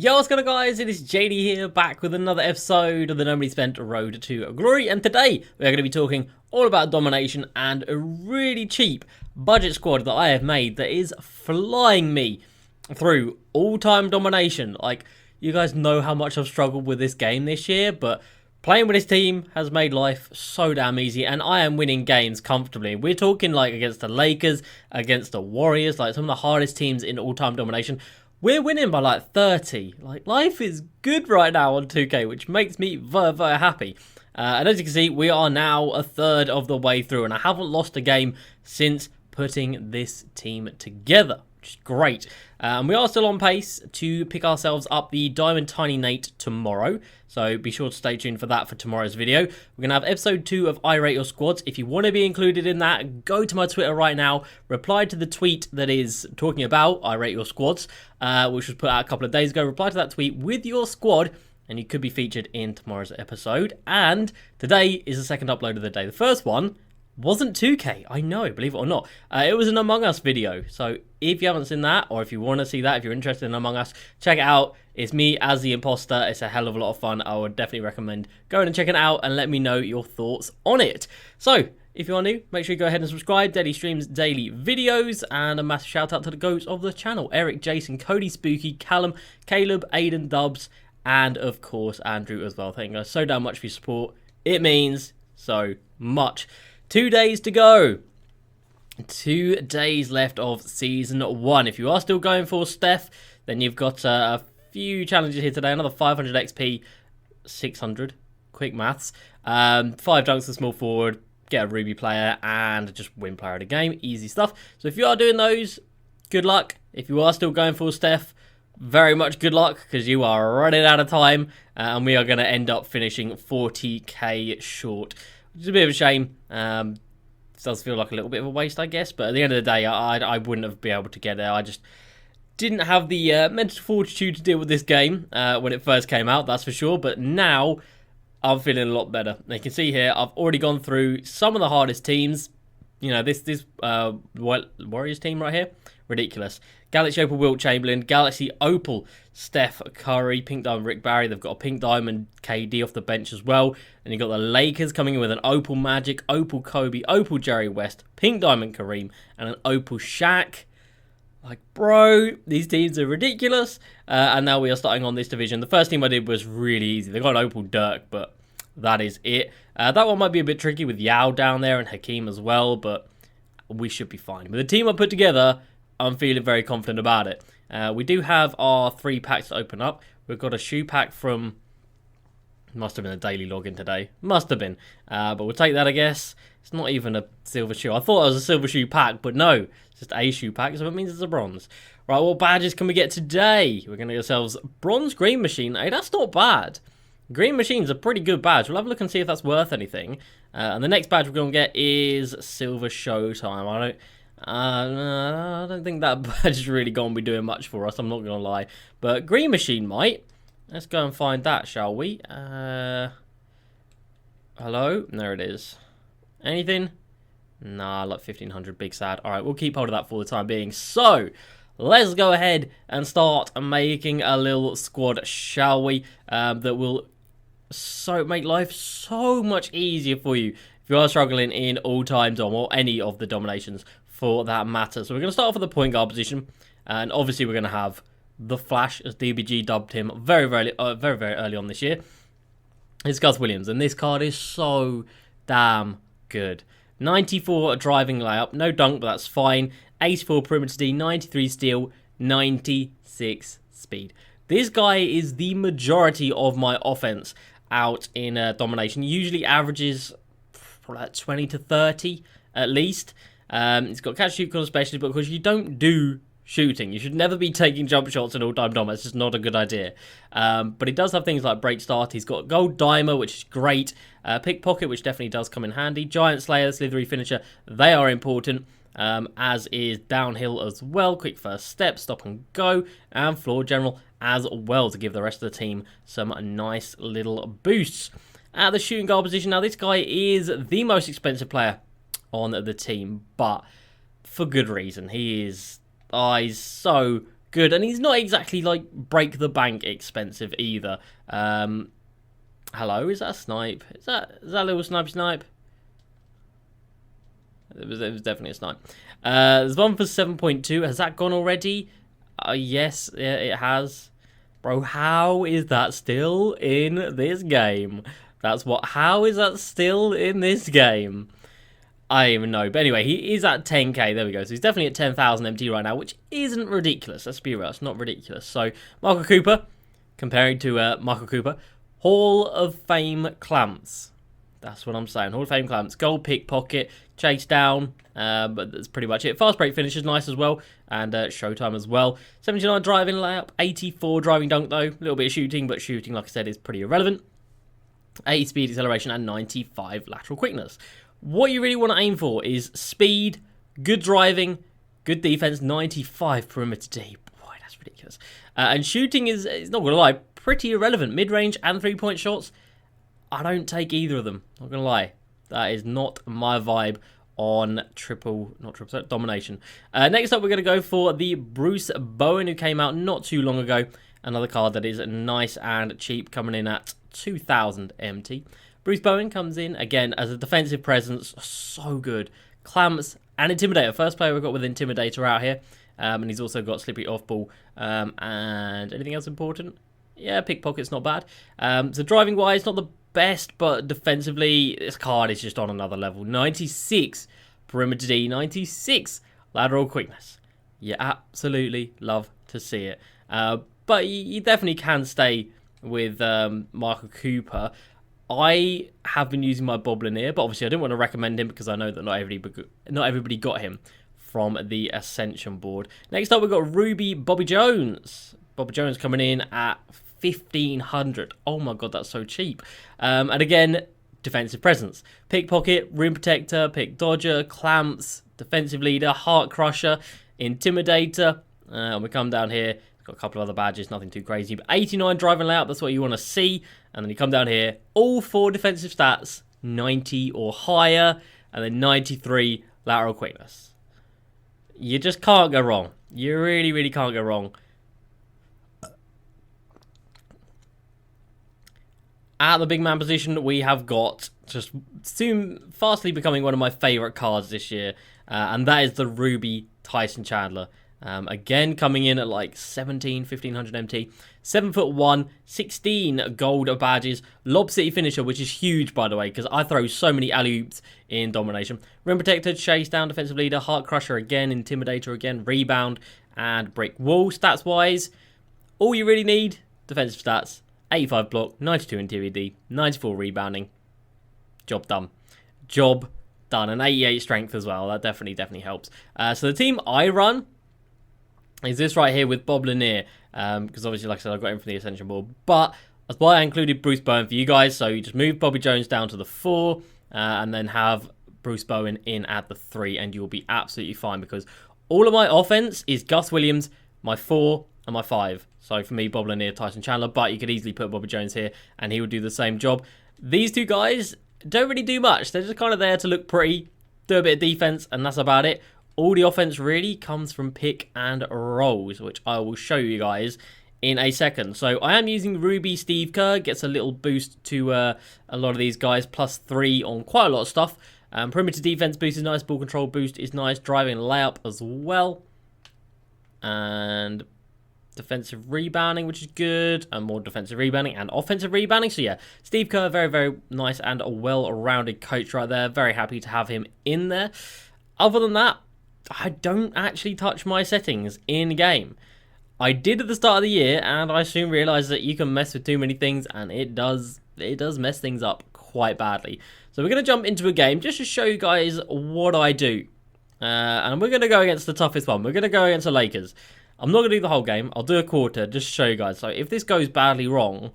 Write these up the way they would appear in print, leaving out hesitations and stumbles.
Yo, what's going on, guys? It is JD here, back with another episode of the Nobody Spent Road to Glory, and today we're going to be talking all about Domination and a really cheap budget squad that I have made that is flying me through all-time domination. Like, you guys know how much I've struggled with this game this year, but playing with this team has made life so damn easy, and I am winning games comfortably. We're talking like against the Lakers, against the Warriors, like some of the hardest teams in all-time domination. We're winning by like 30. Like, life is good right now on 2K, which makes me very, very happy. And as you can see, we are now a third of the way through, and I haven't lost a game since putting this team together, which is great. And we are still on pace to pick ourselves up the Diamond Tiny Nate tomorrow, so be sure to stay tuned for that for tomorrow's video. We're going to have episode 2 of I Rate Your Squads. If you want to be included in that, go to my Twitter right now, reply to the tweet that is talking about I Rate Your Squads, which was put out a couple of days ago. Reply to that tweet with your squad, and you could be featured in tomorrow's episode. And today is the second upload of the day. The first one wasn't 2K, I know, believe it or not. It was an Among Us video, so if you haven't seen that, or if you want to see that, if you're interested in Among Us, check it out. It's me as the imposter. It's a hell of a lot of fun. I would definitely recommend going and checking it out and let me know your thoughts on it. So, if you are new, make sure you go ahead and subscribe. Daily streams, daily videos, and a massive shout out to the goats of the channel: Eric, Jason, Cody, Spooky, Callum, Caleb, Aiden, Dubs, and of course Andrew as well. Thank you guys so damn much for your support. It means so much. 2 days to go. 2 days left of Season 1. If you are still going for Steph, then you've got a few challenges here today. Another 500 XP, 600. Quick maths. 5 dunks to small forward, get a Ruby player, and just win player of the game. Easy stuff. So if you are doing those, good luck. If you are still going for Steph, very much good luck, because you are running out of time. And we are going to end up finishing 40k short. Which is a bit of a shame. It does feel like a little bit of a waste, I guess. But at the end of the day, I wouldn't have been able to get there. I just didn't have the mental fortitude to deal with this game when it first came out, that's for sure. But now, I'm feeling a lot better. You can see here, I've already gone through some of the hardest teams. You know, this Warriors team right here, ridiculous. Galaxy Opal, Wilt Chamberlain. Galaxy Opal, Steph Curry. Pink Diamond, Rick Barry. They've got a Pink Diamond, KD off the bench as well. And you've got the Lakers coming in with an Opal Magic, Opal Kobe, Opal Jerry West, Pink Diamond Kareem, and an Opal Shaq. Like, bro, these teams are ridiculous. And now we are starting on this division. The first team I did was really easy. They got an Opal Dirk, but that is it. That one might be a bit tricky with Yao down there and Hakeem as well, but we should be fine. With the team I put together, I'm feeling very confident about it. We do have our 3 packs to open up. We've got a shoe pack from... Must have been a daily login today. Must have been. But we'll take that, I guess. It's not even a silver shoe. I thought it was a silver shoe pack, but no. It's just a shoe pack, so it means it's a bronze. Right, what badges can we get today? We're going to get ourselves bronze green machine. Hey, that's not bad. Green machine's a pretty good badge. We'll have a look and see if that's worth anything. And the next badge we're going to get is silver showtime. I don't think that badge is really going to be doing much for us, I'm not going to lie. But green machine might. Let's go and find that, shall we? Hello? There it is. Anything? Nah, like 1500, big sad. Alright, we'll keep hold of that for the time being. So, let's go ahead and start making a little squad, shall we? That will make life so much easier for you if you are struggling in all-time dom, or any of the dominations for that matter. So we're going to start off with the point guard position, and obviously we're going to have the Flash, as DBG dubbed him very, very early on this year. It's Gus Williams, and this card is so damn good. 94 driving layup, no dunk, but that's fine. 84 perimeter D, 93 steal, 96 speed. This guy is the majority of my offense out in domination. He usually averages probably like 20 to 30 at least. He's got catch shoot corner specialist, but because you don't do shooting, you should never be taking jump shots in all-time dom. It's just not a good idea. But he does have things like break start. He's got gold dimer, which is great. Pickpocket, which definitely does come in handy. Giant slayer, slithery finisher, they are important. As is downhill as well. Quick first step, stop and go, and floor general as well, to give the rest of the team some nice little boosts. At the shooting guard position, now this guy is the most expensive player on the team, but for good reason. He's so good. And he's not exactly, like, break the bank expensive either. Hello, is that a snipe? Is that a little snipe? It was definitely a snipe. There's one for 7.2. Has that gone already? Yes, yeah, it has. Bro, how is that still in this game? How is that still in this game? I don't even know. But anyway, he is at 10k. There we go. So he's definitely at 10,000 MT right now, which isn't ridiculous. Let's be real. It's not ridiculous. So, Michael Cooper, comparing to Michael Cooper, Hall of Fame clamps. That's what I'm saying. Hall of Fame clamps. Gold pickpocket, chase down, but that's pretty much it. Fast break finish is nice as well, and showtime as well. 79 driving layup, 84 driving dunk though. A little bit of shooting, but shooting, like I said, is pretty irrelevant. 80 speed acceleration and 95 lateral quickness. What you really want to aim for is speed, good driving, good defense, 95 perimeter D. Boy, that's ridiculous. And shooting is not going to lie, pretty irrelevant. Mid-range and three-point shots, I don't take either of them. Not going to lie. That is not my vibe on Domination. Next up, we're going to go for the Bruce Bowen, who came out not too long ago. Another card that is nice and cheap, coming in at 2,000 MT. Bruce Bowen comes in, again, as a defensive presence. So good. Clamps and Intimidator. First player we've got with Intimidator out here. And he's also got Slippery Off-Ball. And anything else important? Yeah, Pickpocket's not bad. So driving-wise, not the best, but defensively, this card is just on another level. 96 perimeter D, 96 lateral quickness. You absolutely love to see it. But you definitely can stay with Michael Cooper. I have been using my Bob Lanier, but obviously I didn't want to recommend him because I know that not everybody got him from the Ascension board. Next up, we've got Ruby Bobby Jones. Bobby Jones coming in at 1,500. Oh my god, that's so cheap. And again, defensive presence. Pickpocket, rim protector, pick dodger, clamps, defensive leader, heart crusher, intimidator. And we come down here. Got a couple of other badges, nothing too crazy. But 89 driving layout, that's what you want to see. And then you come down here, all 4 defensive stats, 90 or higher. And then 93 lateral quickness. You just can't go wrong. You really, really can't go wrong. At the big man position, we have got just soon fastly becoming one of my favourite cards this year. And that is the Ruby Tyson Chandler. Again, coming in at like 1,500 MT. 7'1", 16 gold badges. Lob City finisher, which is huge, by the way, because I throw so many alley-oops in Domination. Rim protector, chase down, defensive leader, heart crusher again, intimidator again, rebound, and brick wall. Stats-wise, all you really need, defensive stats. 85 block, 92 interior D, 94 rebounding. Job done. Job done. And 88 strength as well. That definitely helps. So the team I run is this right here with Bob Lanier. Because obviously, like I said, I got him from the Ascension board. But that's why I included Bruce Bowen for you guys. So you just move Bobby Jones down to the 4. And then have Bruce Bowen in at the 3. And you'll be absolutely fine. Because all of my offense is Gus Williams, my 4, and my 5. So for me, Bob Lanier, Tyson Chandler. But you could easily put Bobby Jones here. And he would do the same job. These two guys don't really do much. They're just kind of there to look pretty. Do a bit of defense. And that's about it. All the offense really comes from pick and rolls, which I will show you guys in a second. So I am using Ruby Steve Kerr. Gets a little boost to a lot of these guys. +3 on quite a lot of stuff. Perimeter defense boost is nice. Ball control boost is nice. Driving layup as well. And defensive rebounding, which is good. And more defensive rebounding and offensive rebounding. So yeah, Steve Kerr, very, very nice and a well-rounded coach right there. Very happy to have him in there. Other than that, I don't actually touch my settings in-game. I did at the start of the year, and I soon realised that you can mess with too many things, and it does mess things up quite badly. So we're going to jump into a game just to show you guys what I do. And we're going to go against the toughest one. We're going to go against the Lakers. I'm not going to do the whole game. I'll do a quarter just to show you guys. So if this goes badly wrong,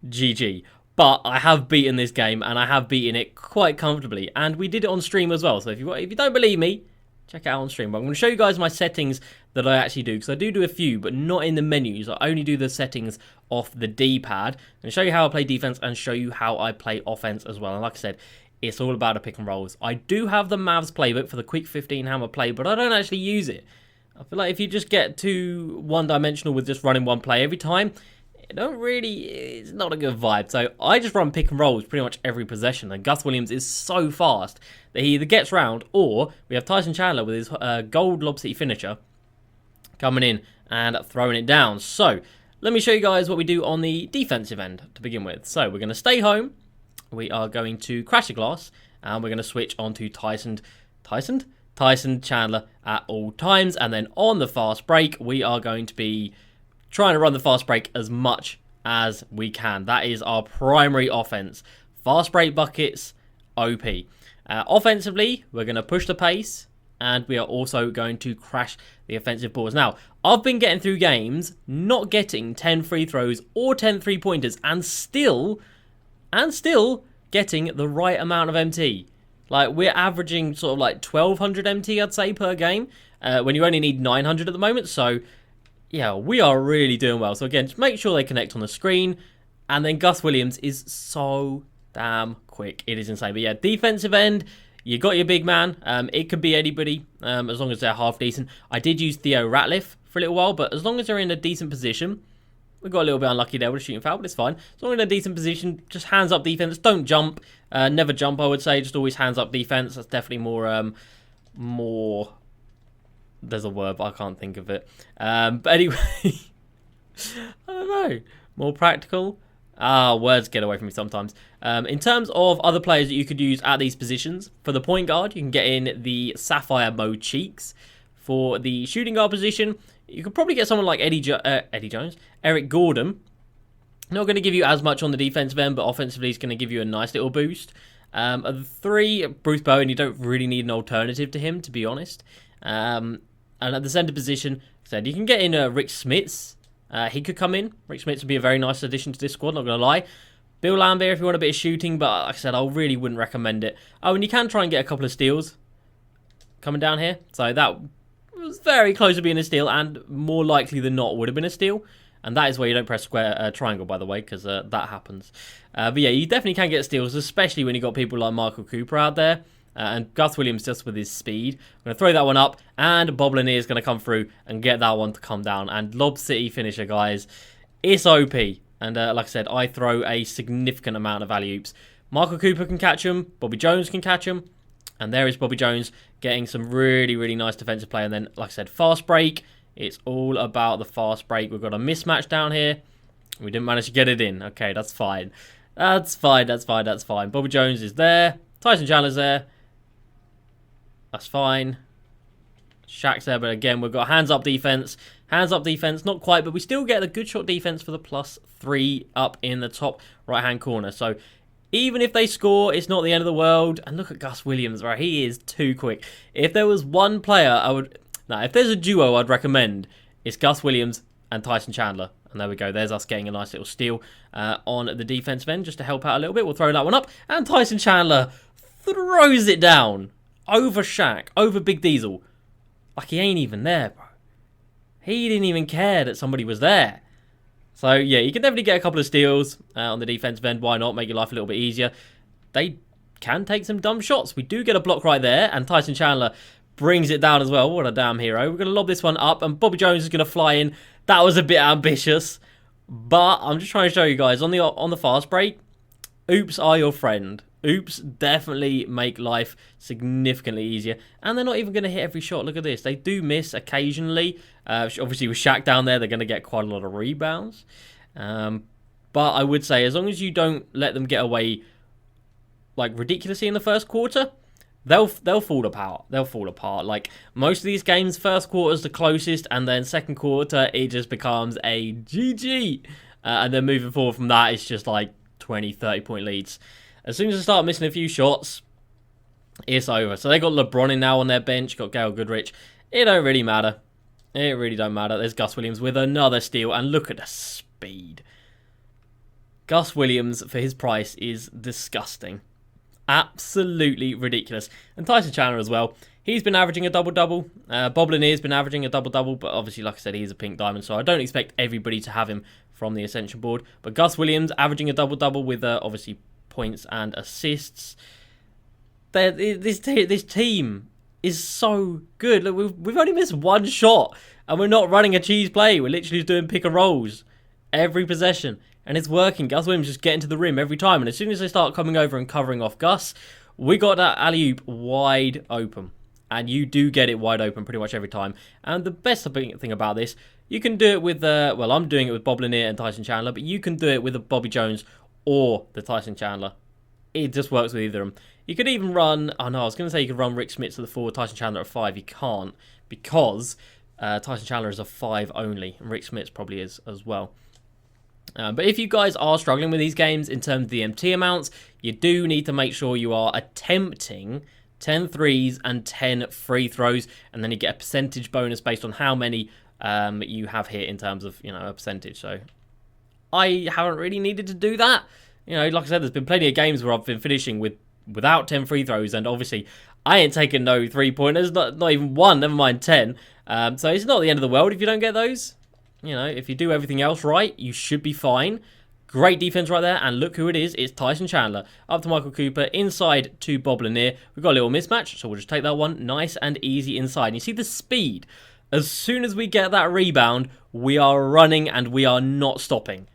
GG. But I have beaten this game, and I have beaten it quite comfortably. And we did it on stream as well. So if you don't believe me, check it out on stream. But I'm going to show you guys my settings that I actually do. Because I do a few, but not in the menus. I only do the settings off the D-pad. I'm going to show you how I play defense and show you how I play offense as well. And like I said, it's all about the pick and rolls. I do have the Mavs playbook for the quick 15 hammer play, but I don't actually use it. I feel like if you just get too one-dimensional with just running one play every time, it's not a good vibe. So I just run pick and rolls pretty much every possession. And Gus Williams is so fast that he either gets round, or we have Tyson Chandler with his gold Lob City finisher coming in and throwing it down. So let me show you guys what we do on the defensive end to begin with. So we're going to stay home. We are going to crash the glass, and we're going to switch on to Tyson Chandler at all times. And then on the fast break, we are going to be trying to run the fast break as much as we can. That is our primary offense. Fast break buckets, OP. Offensively, we're going to push the pace, and we are also going to crash the offensive balls. Now, I've been getting through games, not getting 10 free throws or 10 3-pointers, and still getting the right amount of MT. Like, we're averaging sort of like 1,200 MT, I'd say, per game, when you only need 900 at the moment. So, yeah, we are really doing well. So, again, just make sure they connect on the screen. And then Gus Williams is so damn quick. It is insane. But, yeah, defensive end, you got your big man. It could be anybody, as long as they're half decent. I did use Theo Ratliff for a little while, but as long as they're in a decent position, we got a little bit unlucky there with a shooting foul, but it's fine. As long as they're in a decent position, just hands up defense. Don't jump. Never jump, I would say. Just always hands up defense. That's definitely more... There's a word, but I can't think of it. But anyway, I don't know. More practical. Words get away from me sometimes. In terms of other players that you could use at these positions, for the point guard, you can get in the Sapphire Mo Cheeks. For the shooting guard position, you could probably get someone like Eric Gordon. Not going to give you as much on the defensive end, but offensively he's going to give you a nice little boost. At the 3, Bruce Bowen, you don't really need an alternative to him, to be honest. And at the center position, like I said, you can get in Rick Smits. He could come in. Rick Smits would be a very nice addition to this squad, not going to lie. Bill Lambert if you want a bit of shooting, but like I said, I really wouldn't recommend it. Oh, and you can try and get a couple of steals coming down here. So that was very close to being a steal, and more likely than not would have been a steal. And that is where you don't press square triangle, by the way, because that happens. But yeah, you definitely can get steals, especially when you've got people like Michael Cooper out there. And Gus Williams just with his speed. I'm going to throw that one up, and Bob Lanier is going to come through and get that one to come down. And Lob City finisher, guys. It's OP. And like I said, I throw a significant amount of alley-oops. Michael Cooper can catch him. Bobby Jones can catch him. And there is Bobby Jones getting some really, really nice defensive play. And then, like I said, fast break. It's all about the fast break. We've got a mismatch down here. We didn't manage to get it in. Okay, that's fine. That's fine. Bobby Jones is there. Tyson Chandler's there. That's fine. Shaq's there, but again, we've got hands up defense. Hands up defense, not quite, but we still get a good shot defense for the +3 up in the top right-hand corner. So even if they score, it's not the end of the world. And look at Gus Williams, right? He is too quick. If there was one player, if there's a duo I'd recommend, it's Gus Williams and Tyson Chandler. And there we go. There's us getting a nice little steal on the defensive end just to help out a little bit. We'll throw that one up. And Tyson Chandler throws it down. Over Shaq, over Big Diesel. Like he ain't even there, bro. He didn't even care that somebody was there. So, yeah, you can definitely get a couple of steals on the defensive end. Why not? Make your life a little bit easier. They can take some dumb shots. We do get a block right there, and Tyson Chandler brings it down as well. What a damn hero. We're going to lob this one up, and Bobby Jones is going to fly in. That was a bit ambitious, but I'm just trying to show you guys on the fast break, oops are your friend. Oops definitely make life significantly easier. And they're not even going to hit every shot. Look at this. They do miss occasionally. Obviously, with Shaq down there, they're going to get quite a lot of rebounds. But I would say, as long as you don't let them get away like ridiculously in the first quarter, they'll fall apart. They'll fall apart. Like, most of these games, first quarter's the closest, and then second quarter, it just becomes a GG. And then moving forward from that, it's just like 20, 30-point leads. As soon as they start missing a few shots, it's over. So they got LeBron in now on their bench, got Gail Goodrich. It don't really matter. It really don't matter. There's Gus Williams with another steal, and look at the speed. Gus Williams, for his price, is disgusting. Absolutely ridiculous. And Tyson Chandler as well. He's been averaging a double-double. Bob Lanier's been averaging a double-double, but obviously, like I said, he's a pink diamond, so I don't expect everybody to have him from the Ascension board. But Gus Williams averaging a double-double with, obviously, points and assists. This team is so good. Look, we've only missed one shot, and we're not running a cheese play. We're literally just doing pick and rolls every possession, and it's working. Gus Williams just getting to the rim every time, and as soon as they start coming over and covering off Gus, we got that alley-oop wide open. And you do get it wide open pretty much every time. And the best thing about this, you can do it with, well, I'm doing it with Bob Lanier and Tyson Chandler, but you can do it with a Bobby Jones or the Tyson Chandler. It just works with either of them. You could even run, oh no, I was going to say you could run Rick Smits to the 4, Tyson Chandler at 5. You can't, because Tyson Chandler is a 5 only, and Rick Smits probably is as well. But if you guys are struggling with these games in terms of the MT amounts, you do need to make sure you are attempting 10 threes and 10 free throws, and then you get a percentage bonus based on how many you have hit in terms of, a percentage. So I haven't really needed to do that. Like I said, there's been plenty of games where I've been finishing without 10 free throws, and obviously I ain't taking no 3-pointers, not even one, never mind 10. So it's not the end of the world if you don't get those. If you do everything else right, you should be fine. Great defense right there, and look who it is. It's Tyson Chandler. Up to Michael Cooper, inside to Bob Lanier. We've got a little mismatch, so we'll just take that one nice and easy inside. And you see the speed. As soon as we get that rebound, we are running and we are not stopping.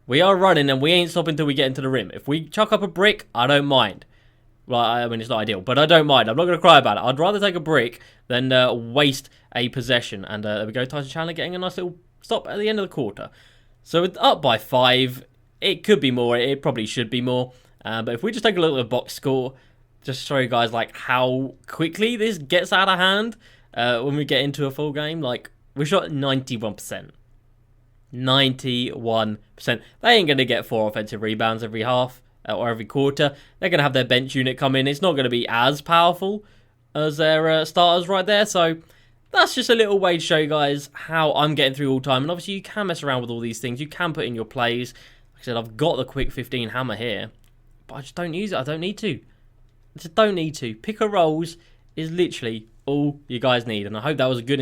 We are running and we ain't stopping until we get into the rim. If we chuck up a brick, I don't mind. Well, I mean, it's not ideal, but I don't mind. I'm not going to cry about it. I'd rather take a brick than waste a possession. And there we go, Tyson Chandler getting a nice little stop at the end of the quarter. So it's up by 5. It could be more. It probably should be more. But if we just take a look at the box score, just to show you guys like how quickly this gets out of hand when we get into a full game. Like, we shot 91%. 91%. They ain't going to get 4 offensive rebounds every half or every quarter. They're going to have their bench unit come in. It's not going to be as powerful as their starters right there. So that's just a little way to show you guys how I'm getting through all time. And obviously you can mess around with all these things. You can put in your plays. I said, I've got the quick 15 hammer here, but I just don't use it. I don't need to. I just don't need to. Pick and rolls is literally all you guys need, and I hope that was a good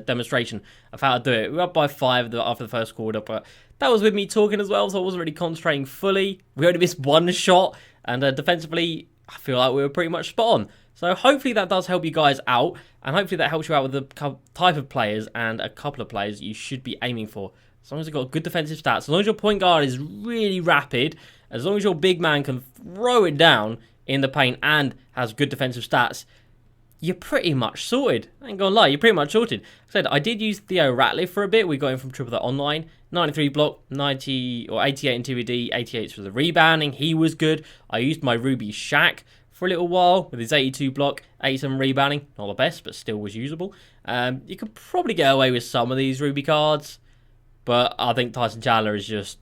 demonstration of how to do it. We're up by 5 after the first quarter, but that was with me talking as well, so I wasn't really concentrating fully. We only missed one shot, and defensively, I feel like we were pretty much spot on. So hopefully that does help you guys out, and hopefully that helps you out with the type of players and a couple of players you should be aiming for. As long as you've got good defensive stats, as long as your point guard is really rapid, as long as your big man can throw it down in the paint and has good defensive stats, you're pretty much sorted. I ain't gonna lie, you're pretty much sorted. Like I said, I did use Theo Ratliff for a bit. We got him from Triple Threat Online. 93 block, 90 or 88 in TVD, 88 for the rebounding. He was good. I used my Ruby Shaq for a little while with his 82 block, 87 rebounding. Not the best, but still was usable. You could probably get away with some of these Ruby cards, but I think Tyson Chandler is just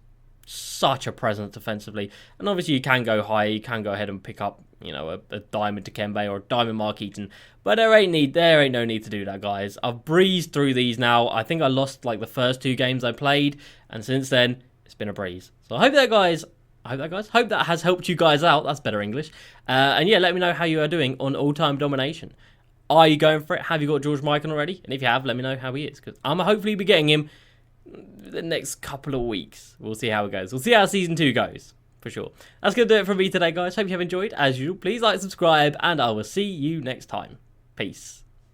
such a presence defensively. And obviously you can go high, you can go ahead and pick up, a diamond Dikembe or a diamond Mark Eaton. But there ain't no need to do that, guys. I've breezed through these now. I think I lost like the first 2 games I played, and since then it's been a breeze. So I hope that has helped you guys out. That's better English. And yeah, let me know how you are doing on all-time domination. Are you going for it? Have you got George Mikan already? And if you have, let me know how he is, because I'm hopefully be getting him the next couple of weeks. We'll see how it goes. We'll see how season 2 goes, for sure. That's going to do it from me today, guys. Hope you have enjoyed. As usual, please like, subscribe, and I will see you next time. Peace.